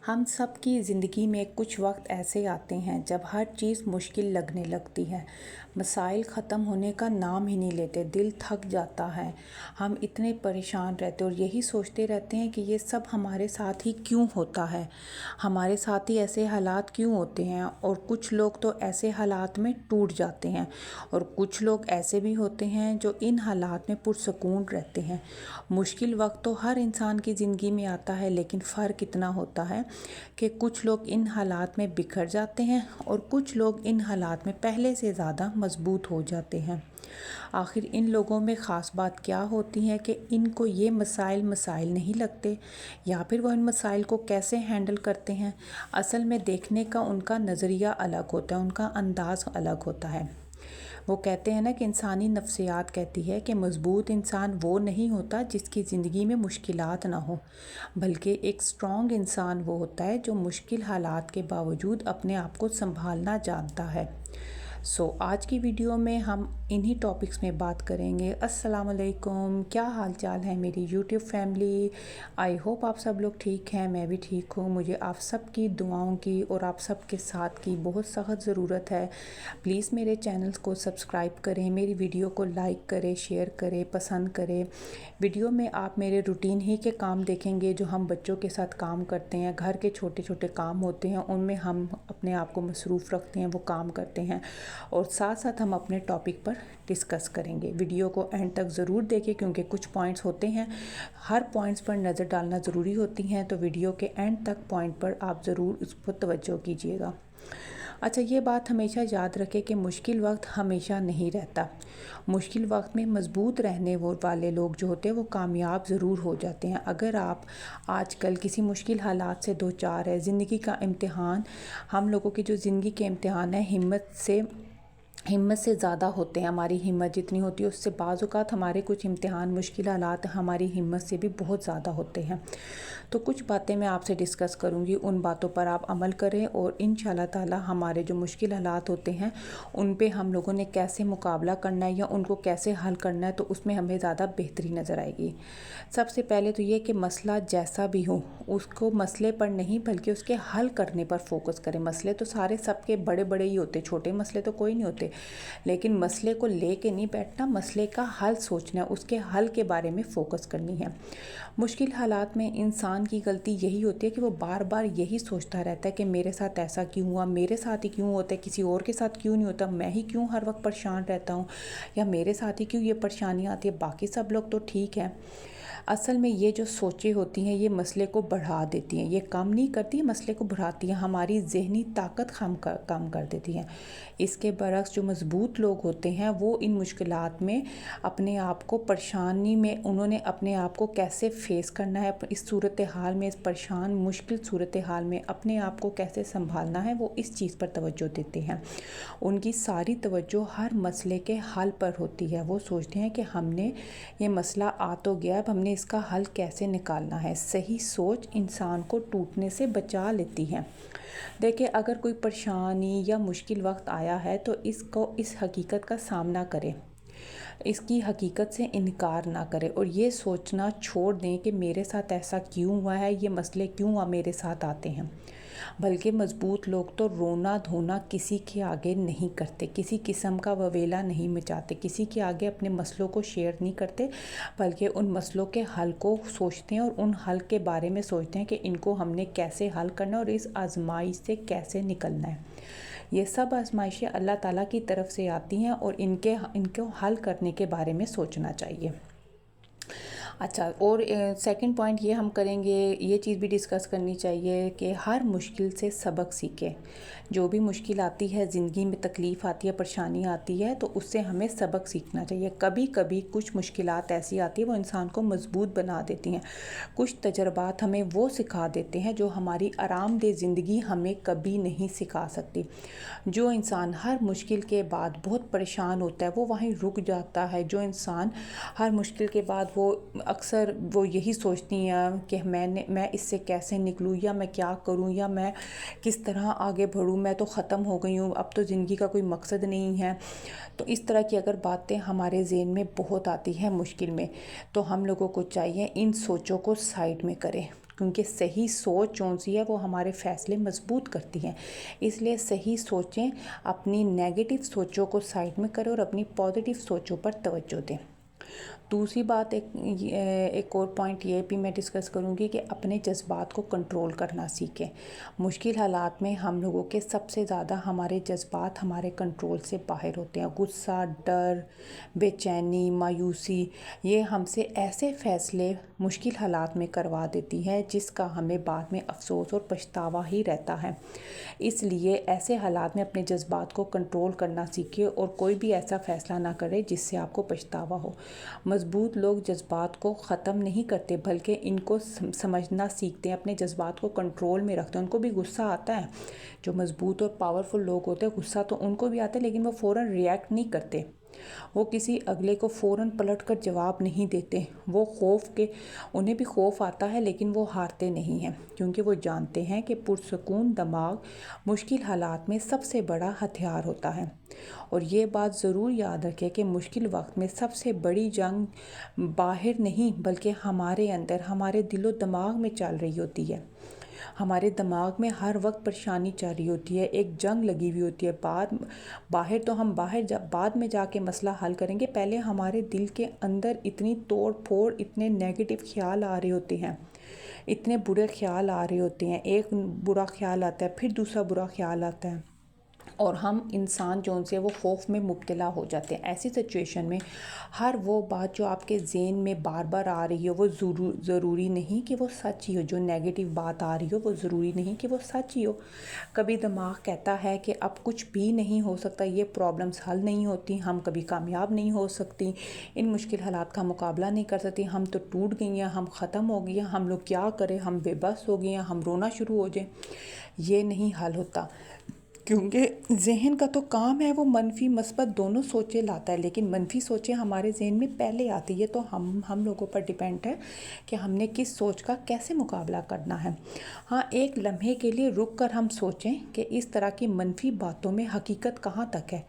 ہم سب کی زندگی میں کچھ وقت ایسے آتے ہیں جب ہر چیز مشکل لگنے لگتی ہے، مسائل ختم ہونے کا نام ہی نہیں لیتے، دل تھک جاتا ہے، ہم اتنے پریشان رہتے اور یہی سوچتے رہتے ہیں کہ یہ سب ہمارے ساتھ ہی کیوں ہوتا ہے، ہمارے ساتھ ہی ایسے حالات کیوں ہوتے ہیں۔ اور کچھ لوگ تو ایسے حالات میں ٹوٹ جاتے ہیں اور کچھ لوگ ایسے بھی ہوتے ہیں جو ان حالات میں پرسکون رہتے ہیں۔ مشکل وقت تو ہر انسان کی زندگی میں آتا ہے، لیکن فرق اتنا ہوتا ہے کہ کچھ لوگ ان حالات میں بکھر جاتے ہیں اور کچھ لوگ ان حالات میں پہلے سے زیادہ مضبوط ہو جاتے ہیں۔ آخر ان لوگوں میں خاص بات کیا ہوتی ہے کہ ان کو یہ مسائل نہیں لگتے، یا پھر وہ ان مسائل کو کیسے ہینڈل کرتے ہیں؟ اصل میں دیکھنے کا ان کا نظریہ الگ ہوتا ہے، ان کا انداز الگ ہوتا ہے۔ وہ کہتے ہیں نا کہ انسانی نفسیات کہتی ہے کہ مضبوط انسان وہ نہیں ہوتا جس کی زندگی میں مشکلات نہ ہو، بلکہ ایک اسٹرانگ انسان وہ ہوتا ہے جو مشکل حالات کے باوجود اپنے آپ کو سنبھالنا جانتا ہے۔ آج کی ویڈیو میں ہم انہی ٹاپکس میں بات کریں گے۔ السلام علیکم، کیا حال چال ہے میری یوٹیوب فیملی؟ آئی ہوپ آپ سب لوگ ٹھیک ہیں، میں بھی ٹھیک ہوں۔ مجھے آپ سب کی دعاؤں کی اور آپ سب کے ساتھ کی بہت سخت ضرورت ہے۔ پلیز میرے چینلز کو سبسکرائب کریں، میری ویڈیو کو لائک کریں، شیئر کریں، پسند کریں۔ ویڈیو میں آپ میرے روٹین ہی کے کام دیکھیں گے جو ہم بچوں کے ساتھ کام کرتے ہیں، گھر کے چھوٹے چھوٹے کام ہوتے ہیں، ان میں ہم اپنے آپ کو مصروف رکھتے ہیں، وہ کام کرتے ہیں، اور ساتھ ساتھ ہم اپنے ٹاپک پر ڈسکس کریں گے۔ ویڈیو کو اینڈ تک ضرور دیکھیں کیونکہ کچھ پوائنٹس ہوتے ہیں، ہر پوائنٹس پر نظر ڈالنا ضروری ہوتی ہیں، تو ویڈیو کے اینڈ تک پوائنٹ پر آپ ضرور اس پر توجہ کیجیے گا۔ اچھا، یہ بات ہمیشہ یاد رکھیں کہ مشکل وقت ہمیشہ نہیں رہتا۔ مشکل وقت میں مضبوط رہنے والے لوگ جو ہوتے ہیں وہ کامیاب ضرور ہو جاتے ہیں۔ اگر آپ آج کل کسی مشکل حالات سے دوچار ہے، زندگی کا امتحان، ہم لوگوں کی جو زندگی کے امتحان ہے ہمت سے زیادہ ہوتے ہیں۔ ہماری ہمت جتنی ہوتی ہے اس سے بعض اوقات ہمارے کچھ امتحان، مشکل حالات ہماری ہمت سے بھی بہت زیادہ ہوتے ہیں۔ تو کچھ باتیں میں آپ سے ڈسکس کروں گی، ان باتوں پر آپ عمل کریں اور انشاءاللہ تعالی ہمارے جو مشکل حالات ہوتے ہیں ان پہ ہم لوگوں نے کیسے مقابلہ کرنا ہے یا ان کو کیسے حل کرنا ہے، تو اس میں ہمیں زیادہ بہتری نظر آئے گی۔ سب سے پہلے تو یہ کہ مسئلہ جیسا بھی ہو اس کو مسئلے پر نہیں بلکہ اس کے حل کرنے پر فوکس کریں۔ مسئلے تو سارے سب کے بڑے بڑے ہی ہوتے، چھوٹے مسئلے تو کوئی نہیں ہوتے، لیکن مسئلے کو لے کے نہیں بیٹھنا، مسئلے کا حل سوچنا ہے، اس کے حل کے بارے میں فوکس کرنی ہے۔ مشکل حالات میں انسان کی غلطی یہی ہوتی ہے کہ وہ بار بار یہی سوچتا رہتا ہے کہ میرے ساتھ ایسا کیوں ہوا، میرے ساتھ ہی کیوں ہوتا ہے، کسی اور کے ساتھ کیوں نہیں ہوتا، میں ہی کیوں ہر وقت پریشان رہتا ہوں، یا میرے ساتھ ہی کیوں یہ پریشانی آتی ہے، باقی سب لوگ تو ٹھیک ہیں۔ اصل میں یہ جو سوچیں ہوتی ہیں یہ مسئلے کو بڑھا دیتی ہیں، یہ کم نہیں کرتی، مسئلے کو بڑھاتی ہیں، ہماری ذہنی طاقت کم کر دیتی ہیں۔ اس کے برعکس جو مضبوط لوگ ہوتے ہیں وہ ان مشکلات میں اپنے آپ کو پریشانی میں انہوں نے اپنے آپ کو کیسے فیس کرنا ہے، اس صورتحال میں، اس پریشان مشکل صورتحال میں اپنے آپ کو کیسے سنبھالنا ہے، وہ اس چیز پر توجہ دیتے ہیں۔ ان کی ساری توجہ ہر مسئلے کے حل پر ہوتی ہے۔ وہ سوچتے ہیں کہ ہم نے یہ مسئلہ آ تو گیا، اب ہم نے اس کا حل کیسے نکالنا ہے۔ صحیح سوچ انسان کو ٹوٹنے سے بچا لیتی ہے۔ دیکھیں، اگر کوئی پریشانی یا مشکل وقت آیا ہے تو اس حقیقت کا سامنا کریں، اس کی حقیقت سے انکار نہ کریں اور یہ سوچنا چھوڑ دیں کہ میرے ساتھ ایسا کیوں ہوا ہے، یہ مسئلے کیوں میرے ساتھ آتے ہیں۔ بلکہ مضبوط لوگ تو رونا دھونا کسی کے آگے نہیں کرتے، کسی قسم کا وویلا نہیں مچاتے، کسی کے آگے اپنے مسئلوں کو شیئر نہیں کرتے، بلکہ ان مسئلوں کے حل کو سوچتے ہیں اور ان حل کے بارے میں سوچتے ہیں کہ ان کو ہم نے کیسے حل کرنا ہے اور اس آزمائش سے کیسے نکلنا ہے۔ یہ سب آزمائشیں اللہ تعالیٰ کی طرف سے آتی ہیں اور ان کو حل کرنے کے بارے میں سوچنا چاہیے۔ اچھا، اور سیکنڈ پوائنٹ یہ ہم کریں گے، یہ چیز بھی ڈسکس کرنی چاہیے کہ ہر مشکل سے سبق سیکھیں۔ جو بھی مشکل آتی ہے، زندگی میں تکلیف آتی ہے، پریشانی آتی ہے، تو اس سے ہمیں سبق سیکھنا چاہیے۔ کبھی کبھی کچھ مشکلات ایسی آتی ہیں وہ انسان کو مضبوط بنا دیتی ہیں، کچھ تجربات ہمیں وہ سکھا دیتے ہیں جو ہماری آرام دہ زندگی ہمیں کبھی نہیں سکھا سکتی۔ جو انسان ہر مشکل کے بعد بہت پریشان ہوتا ہے وہ وہیں رک جاتا ہے۔ جو انسان ہر مشکل کے بعد وہ اکثر وہ یہی سوچتی ہیں کہ میں اس سے کیسے نکلوں، یا میں کیا کروں، یا میں کس طرح آگے بڑھوں، میں تو ختم ہو گئی ہوں، اب تو زندگی کا کوئی مقصد نہیں ہے۔ تو اس طرح کی اگر باتیں ہمارے ذہن میں بہت آتی ہیں مشکل میں، تو ہم لوگوں کو چاہیے ان سوچوں کو سائڈ میں کریں، کیونکہ صحیح سوچ جو سی ہے وہ ہمارے فیصلے مضبوط کرتی ہیں. اس لیے صحیح سوچیں، اپنی نیگیٹو سوچوں کو سائڈ میں کریں اور اپنی پازیٹیو سوچوں پر توجہ دیں. دوسری بات ایک اور پوائنٹ یہ بھی میں ڈسکس کروں گی کہ اپنے جذبات کو کنٹرول کرنا سیکھیں. مشکل حالات میں ہم لوگوں کے سب سے زیادہ ہمارے جذبات ہمارے کنٹرول سے باہر ہوتے ہیں. غصہ، ڈر، بے چینی، مایوسی، یہ ہم سے ایسے فیصلے مشکل حالات میں کروا دیتی ہے جس کا ہمیں بعد میں افسوس اور پچھتاوا ہی رہتا ہے. اس لیے ایسے حالات میں اپنے جذبات کو کنٹرول کرنا سیکھیں اور کوئی بھی ایسا فیصلہ نہ کرے جس سے آپ کو پچھتاوا ہو. مضبوط لوگ جذبات کو ختم نہیں کرتے بلکہ ان کو سمجھنا سیکھتے ہیں، اپنے جذبات کو کنٹرول میں رکھتے ہیں. ان کو بھی غصہ آتا ہے. جو مضبوط اور پاورفل لوگ ہوتے ہیں غصہ تو ان کو بھی آتا ہے، لیکن وہ فوراً ریئیکٹ نہیں کرتے. وہ کسی اگلے کو فوراً پلٹ کر جواب نہیں دیتے. وہ انہیں بھی خوف آتا ہے لیکن وہ ہارتے نہیں ہیں، کیونکہ وہ جانتے ہیں کہ پرسکون دماغ مشکل حالات میں سب سے بڑا ہتھیار ہوتا ہے. اور یہ بات ضرور یاد رکھیں کہ مشکل وقت میں سب سے بڑی جنگ باہر نہیں بلکہ ہمارے اندر، ہمارے دل و دماغ میں چل رہی ہوتی ہے. ہمارے دماغ میں ہر وقت پریشانی چل رہی ہوتی ہے، ایک جنگ لگی ہوئی ہوتی ہے. باہر تو ہم بعد میں جا کے مسئلہ حل کریں گے. پہلے ہمارے دل کے اندر اتنی توڑ پھوڑ، اتنے نیگیٹو خیال آ رہے ہوتے ہیں، اتنے برے خیال آ رہے ہوتے ہیں. ایک برا خیال آتا ہے، پھر دوسرا برا خیال آتا ہے، اور ہم انسان جو ان سے وہ خوف میں مبتلا ہو جاتے ہیں. ایسی سچویشن میں ہر وہ بات جو آپ کے ذہن میں بار بار آ رہی ہے وہ ضروری نہیں کہ وہ سچ ہی ہو. جو نیگیٹو بات آ رہی ہو وہ ضروری نہیں کہ وہ سچ ہی ہو. کبھی دماغ کہتا ہے کہ اب کچھ بھی نہیں ہو سکتا، یہ پرابلمس حل نہیں ہوتی، ہم کبھی کامیاب نہیں ہو سکتی، ان مشکل حالات کا مقابلہ نہیں کر سکتی، ہم تو ٹوٹ گئی ہیں، ہم ختم ہو گئی ہیں، ہم لوگ کیا کریں، ہم بے بس ہو گئے ہیں، ہم رونا شروع ہو جائیں. یہ نہیں حل ہوتا، کیونکہ ذہن کا تو کام ہے وہ منفی مثبت دونوں سوچیں لاتا ہے، لیکن منفی سوچیں ہمارے ذہن میں پہلے آتی ہے. تو ہم لوگوں پر ڈیپینڈ ہے کہ ہم نے کس سوچ کا کیسے مقابلہ کرنا ہے. ہاں، ایک لمحے کے لیے رک کر ہم سوچیں کہ اس طرح کی منفی باتوں میں حقیقت کہاں تک ہے،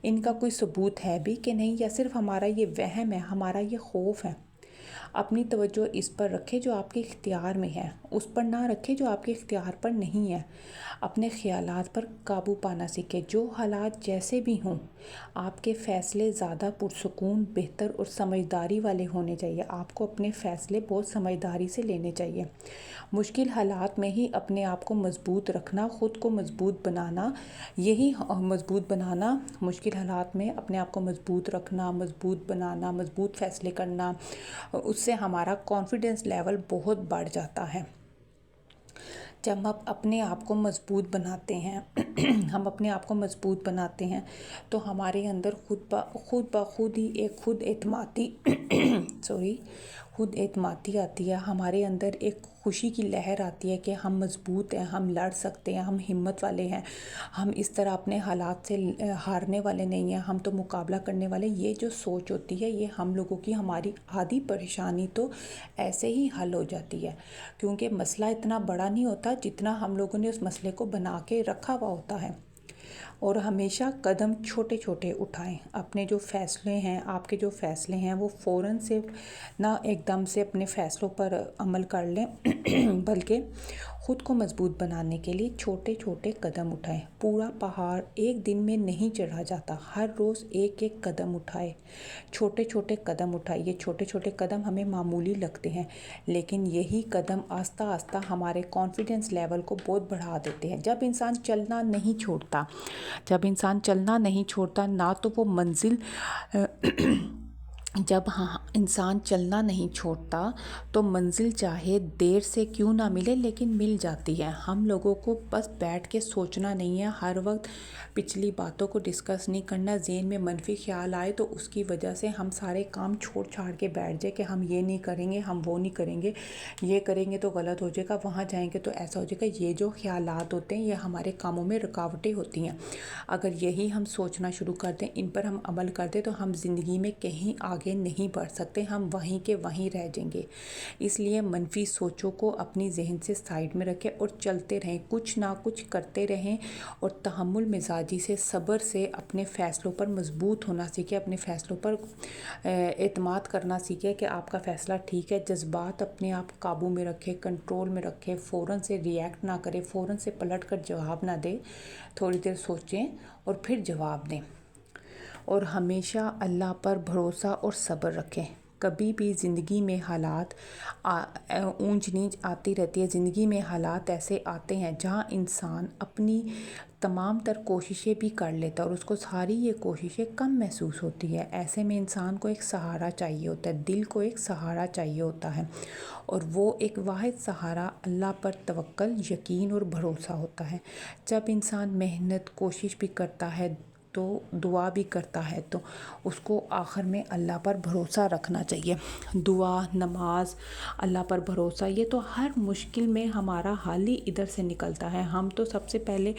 ان کا کوئی ثبوت ہے بھی کہ نہیں، یا صرف ہمارا یہ وہم ہے، ہمارا یہ خوف ہے. اپنی توجہ اس پر رکھیں جو آپ کے اختیار میں ہے، اس پر نہ رکھیں جو آپ کے اختیار پر نہیں ہے. اپنے خیالات پر قابو پانا سیکھیں. جو حالات جیسے بھی ہوں، آپ کے فیصلے زیادہ پرسکون، بہتر اور سمجھداری والے ہونے چاہیے. آپ کو اپنے فیصلے بہت سمجھداری سے لینے چاہیے. مشکل حالات میں ہی اپنے آپ کو مضبوط رکھنا، خود کو مضبوط بنانا، یہی مضبوط بنانا. مشکل حالات میں اپنے آپ کو مضبوط رکھنا، مضبوط بنانا، مضبوط فیصلے کرنا، اس سے ہمارا کانفیڈنس لیول بہت بڑھ جاتا ہے. جب ہم اپنے آپ کو مضبوط بناتے ہیں ہم اپنے آپ کو مضبوط بناتے ہیں تو ہمارے اندر خود بخود ہی ایک خود اعتمادی آتی ہے. ہمارے اندر ایک خوشی کی لہر آتی ہے کہ ہم مضبوط ہیں، ہم لڑ سکتے ہیں، ہم ہمت والے ہیں، ہم اس طرح اپنے حالات سے ہارنے والے نہیں ہیں، ہم تو مقابلہ کرنے والے. یہ جو سوچ ہوتی ہے یہ ہم لوگوں کی، ہماری آدھی پریشانی تو ایسے ہی حل ہو جاتی ہے، کیونکہ مسئلہ اتنا بڑا نہیں ہوتا جتنا ہم لوگوں نے اس مسئلے کو بنا کے رکھا ہوا ہوتا ہے. اور ہمیشہ قدم چھوٹے چھوٹے اٹھائیں. اپنے جو فیصلے ہیں، آپ کے جو فیصلے ہیں، وہ فوراً سے نہ ایک دم سے اپنے فیصلوں پر عمل کر لیں بلکہ خود کو مضبوط بنانے کے لیے چھوٹے چھوٹے قدم اٹھائیں. پورا پہاڑ ایک دن میں نہیں چڑھا جاتا، ہر روز ایک ایک قدم اٹھائے، چھوٹے چھوٹے قدم اٹھائے. یہ چھوٹے چھوٹے قدم ہمیں معمولی لگتے ہیں، لیکن یہی قدم آہستہ آہستہ ہمارے کانفیڈنس لیول کو بہت بڑھا دیتے ہیں. جب انسان چلنا نہیں چھوڑتا نہ تو وہ منزل جب انسان چلنا نہیں چھوڑتا تو منزل چاہے دیر سے کیوں نہ ملے لیکن مل جاتی ہے. ہم لوگوں کو بس بیٹھ کے سوچنا نہیں ہے، ہر وقت پچھلی باتوں کو ڈسکس نہیں کرنا. ذہن میں منفی خیال آئے تو اس کی وجہ سے ہم سارے کام چھوڑ چھاڑ کے بیٹھ جائے کہ ہم یہ نہیں کریں گے، ہم وہ نہیں کریں گے، یہ کریں گے تو غلط ہو جائے گا، وہاں جائیں گے تو ایسا ہو جائے گا. یہ جو خیالات ہوتے ہیں یہ ہمارے کاموں میں رکاوٹیں ہوتی ہیں. اگر یہی ہم سوچنا شروع کر دیں، ان پر ہم عمل کر دیں تو ہم زندگی میں کہیں آگے آگے نہیں بڑھ سکتے، ہم وہیں کے وہیں رہ جائیں گے۔ اس لیے منفی سوچوں کو اپنی ذہن سے سائڈ میں رکھیں اور چلتے رہیں، کچھ نہ کچھ کرتے رہیں، اور تحمل مزاجی سے، صبر سے اپنے فیصلوں پر مضبوط ہونا سیکھیں، اپنے فیصلوں پر اعتماد کرنا سیکھیں کہ آپ کا فیصلہ ٹھیک ہے۔ جذبات اپنے آپ قابو میں رکھیں، کنٹرول میں رکھیں، فوراً سے ریئیکٹ نہ کریں، فوراً سے پلٹ کر جواب نہ دیں، تھوڑی دیر سوچیں اور پھر جواب دیں۔ اور ہمیشہ اللہ پر بھروسہ اور صبر رکھیں۔ کبھی بھی زندگی میں حالات اونچ نیچ آتی رہتی ہے، زندگی میں حالات ایسے آتے ہیں جہاں انسان اپنی تمام تر کوششیں بھی کر لیتا ہے اور اس کو ساری یہ کوششیں کم محسوس ہوتی ہے۔ ایسے میں انسان کو ایک سہارا چاہیے ہوتا ہے، دل کو ایک سہارا چاہیے ہوتا ہے، اور وہ ایک واحد سہارا اللہ پر توکل، یقین اور بھروسہ ہوتا ہے۔ جب انسان محنت کوشش بھی کرتا ہے تو دعا بھی کرتا ہے تو اس کو آخر میں اللہ پر بھروسہ رکھنا چاہیے۔ دعا، نماز، اللہ پر بھروسہ، یہ تو ہر مشکل میں ہمارا حل ہی ادھر سے نکلتا ہے۔ ہم تو سب سے پہلے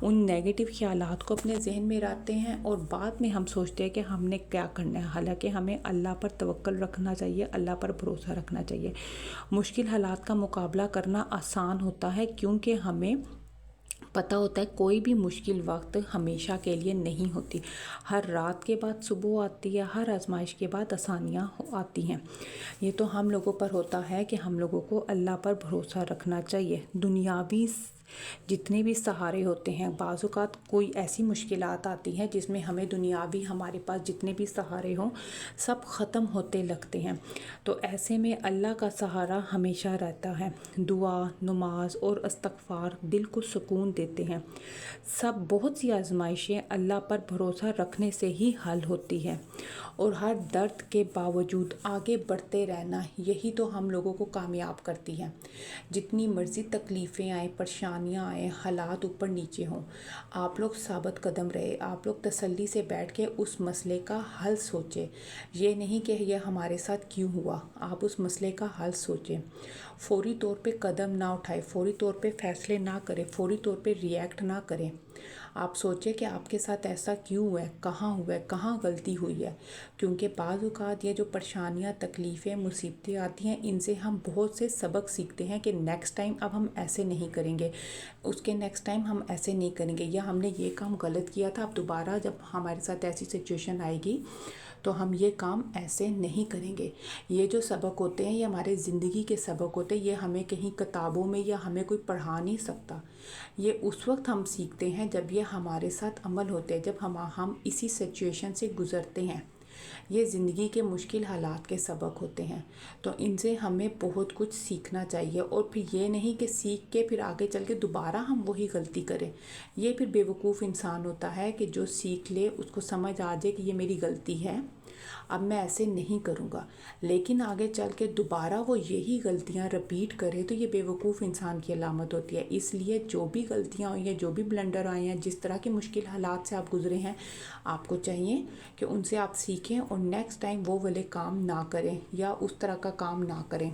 ان نیگیٹو خیالات کو اپنے ذہن میں لاتے ہیں اور بعد میں ہم سوچتے ہیں کہ ہم نے کیا کرنا ہے، حالانکہ ہمیں اللہ پر توکل رکھنا چاہیے، اللہ پر بھروسہ رکھنا چاہیے۔ مشکل حالات کا مقابلہ کرنا آسان ہوتا ہے کیونکہ ہمیں پتہ ہوتا ہے کوئی بھی مشکل وقت ہمیشہ کے لیے نہیں ہوتی، ہر رات کے بعد صبح آتی ہے، ہر آزمائش کے بعد آسانیاں آتی ہیں۔ یہ تو ہم لوگوں پر ہوتا ہے کہ ہم لوگوں کو اللہ پر بھروسہ رکھنا چاہیے۔ دنیاوی جتنے بھی سہارے ہوتے ہیں، بعض اوقات کوئی ایسی مشکلات آتی ہیں جس میں ہمیں دنیاوی ہمارے پاس جتنے بھی سہارے ہوں سب ختم ہوتے لگتے ہیں، تو ایسے میں اللہ کا سہارا ہمیشہ رہتا ہے۔ دعا، نماز اور استغفار دل کو سکون دیتے ہیں۔ بہت سی آزمائشیں اللہ پر بھروسہ رکھنے سے ہی حل ہوتی ہے، اور ہر درد کے باوجود آگے بڑھتے رہنا، یہی تو ہم لوگوں کو کامیاب کرتی ہے۔ جتنی مرضی تکلیفیں آئیں، پریشانیاں آئیں، حالات اوپر نیچے ہوں، آپ لوگ ثابت قدم رہے، آپ لوگ تسلی سے بیٹھ کے اس مسئلے کا حل سوچیں۔ یہ نہیں کہ یہ ہمارے ساتھ کیوں ہوا، آپ اس مسئلے کا حل سوچیں۔ فوری طور پہ قدم نہ اٹھائیں، فوری طور پہ فیصلے نہ کریں، فوری طور پہ ریئیکٹ نہ کریں۔ آپ سوچیں کہ آپ کے ساتھ ایسا کیوں ہوا ہے، کہاں غلطی ہوئی ہے، کیونکہ بعض اوقات یہ جو پریشانیاں، تکلیفیں، مصیبتیں آتی ہیں، ان سے ہم بہت سے سبق سیکھتے ہیں کہ نیکسٹ ٹائم اب ہم ایسے نہیں کریں گے، اس کے نیکسٹ ٹائم ہم ایسے نہیں کریں گے، یا ہم نے یہ کام غلط کیا تھا، اب دوبارہ جب ہمارے ساتھ ایسی سچویشن آئے گی تو ہم یہ کام ایسے نہیں کریں گے۔ یہ جو سبق ہوتے ہیں یہ ہمارے زندگی کے سبق ہوتے ہیں، یہ ہمیں کہیں کتابوں میں یا ہمیں کوئی پڑھا نہیں سکتا۔ یہ اس وقت ہم سیکھتے ہیں جب یہ ہمارے ساتھ عمل ہوتے ہیں، جب ہم اسی سچویشن سے گزرتے ہیں۔ یہ زندگی کے مشکل حالات کے سبق ہوتے ہیں، تو ان سے ہمیں بہت کچھ سیکھنا چاہیے، اور پھر یہ نہیں کہ سیکھ کے پھر آگے چل کے دوبارہ ہم وہی غلطی کریں۔ یہ پھر بیوقوف انسان ہوتا ہے کہ جو سیکھ لے، اس کو سمجھ آ جائے کہ یہ میری غلطی ہے، اب میں ایسے نہیں کروں گا، لیکن آگے چل کے دوبارہ وہ یہی غلطیاں رپیٹ کرے تو یہ بیوقوف انسان کی علامت ہوتی ہے۔ اس لیے جو بھی غلطیاں ہوئی ہیں، جو بھی بلنڈر آئے ہیں، جس طرح کے مشکل حالات سے آپ گزرے ہیں، آپ کو چاہیے کہ ان سے آپ سیکھیں اور نیکسٹ ٹائم وہ والے کام نہ کریں یا اس طرح کا کام نہ کریں۔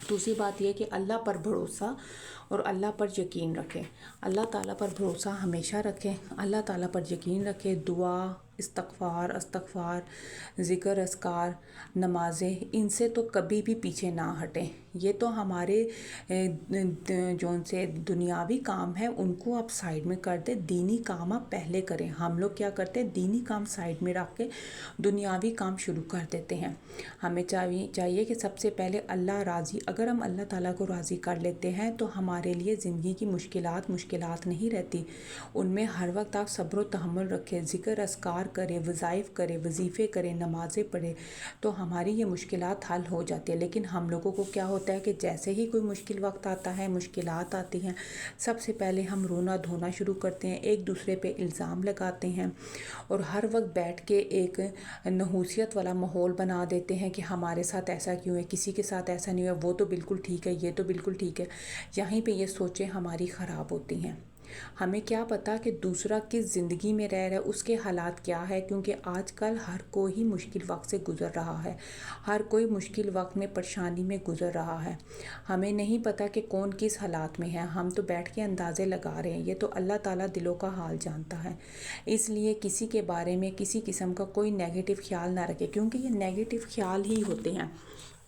دوسری بات یہ کہ اللہ پر بھروسہ اور اللہ پر یقین رکھیں، اللہ تعالیٰ پر بھروسہ ہمیشہ رکھیں، اللہ تعالیٰ پر یقین رکھیں۔ دعا، استغفار، ذکر، اذکار، نمازیں، ان سے تو کبھی بھی پیچھے نہ ہٹیں۔ یہ تو ہمارے جو ان سے دنیاوی کام ہے ان کو آپ سائڈ میں کر دیں، دینی کام آپ پہلے کریں۔ ہم لوگ کیا کرتے ہیں، دینی کام سائڈ میں رکھ کے دنیاوی کام شروع کر دیتے ہیں۔ ہمیں چاہیے کہ سب سے پہلے اللہ راضی، اگر ہم اللہ تعالیٰ کو راضی کر لیتے ہیں تو ہمارے لیے زندگی کی مشکلات نہیں رہتی، ان میں ہر وقت آپ صبر و تحمل رکھیں، ذکر اذکار کریں، وظائف کریں، وظیفے کریں، نمازیں پڑھیں، تو ہماری یہ مشکلات حل ہو جاتی ہے۔ لیکن ہم لوگوں کو کیا ہوتا ہے کہ جیسے ہی کوئی مشکل وقت آتا ہے، مشکلات آتی ہیں، سب سے پہلے ہم رونا دھونا شروع کرتے ہیں، ایک دوسرے پہ الزام لگاتے ہیں، اور ہر وقت بیٹھ کے ایک نحوست والا ماحول بنا دیتے ہیں کہ ہمارے ساتھ ایسا کیوں ہے، کسی کے ساتھ ایسا نہیں ہوا، وہ تو بالکل ٹھیک ہے، یہ تو بالکل ٹھیک ہے۔ یہیں پہ یہ سوچیں ہماری خراب ہوتی ہیں۔ ہمیں کیا پتا کہ دوسرا کس زندگی میں رہ رہا ہے، اس کے حالات کیا ہے، کیونکہ آج کل ہر کوئی مشکل وقت سے گزر رہا ہے، ہر کوئی مشکل وقت میں پریشانی میں گزر رہا ہے۔ ہمیں نہیں پتا کہ کون کس حالات میں ہے، ہم تو بیٹھ کے اندازے لگا رہے ہیں، یہ تو اللہ تعالیٰ دلوں کا حال جانتا ہے۔ اس لیے کسی کے بارے میں کسی قسم کا کوئی نیگیٹو خیال نہ رکھے، کیونکہ یہ نیگیٹو خیال ہی ہوتے ہیں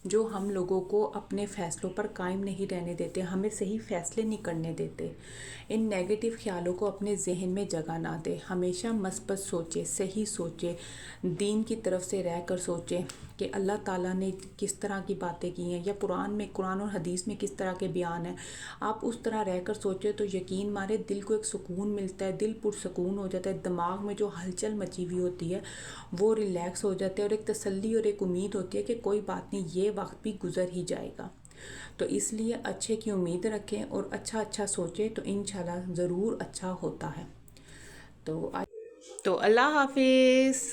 جو ہم لوگوں کو اپنے فیصلوں پر قائم نہیں رہنے دیتے، ہمیں صحیح فیصلے نہیں کرنے دیتے۔ ان نیگیٹو خیالوں کو اپنے ذہن میں جگہ نہ دے، ہمیشہ مثبت سوچے، صحیح سوچے، دین کی طرف سے رہ کر سوچے کہ اللہ تعالیٰ نے کس طرح کی باتیں کی ہیں، یا قرآن اور حدیث میں کس طرح کے بیان ہیں، آپ اس طرح رہ کر سوچے تو یقین مارے دل کو ایک سکون ملتا ہے، دل پرسکون ہو جاتا ہے، دماغ میں جو ہلچل مچی ہوئی ہوتی ہے وہ ریلیکس ہو جاتے ہیں، اور ایک تسلی اور ایک امید ہوتی ہے کہ کوئی بات نہیں، یہ وقت بھی گزر ہی جائے گا۔ تو اس لیے اچھے کی امید رکھیں اور اچھا سوچیں تو انشاءاللہ ضرور اچھا ہوتا ہے۔ تو اللہ حافظ۔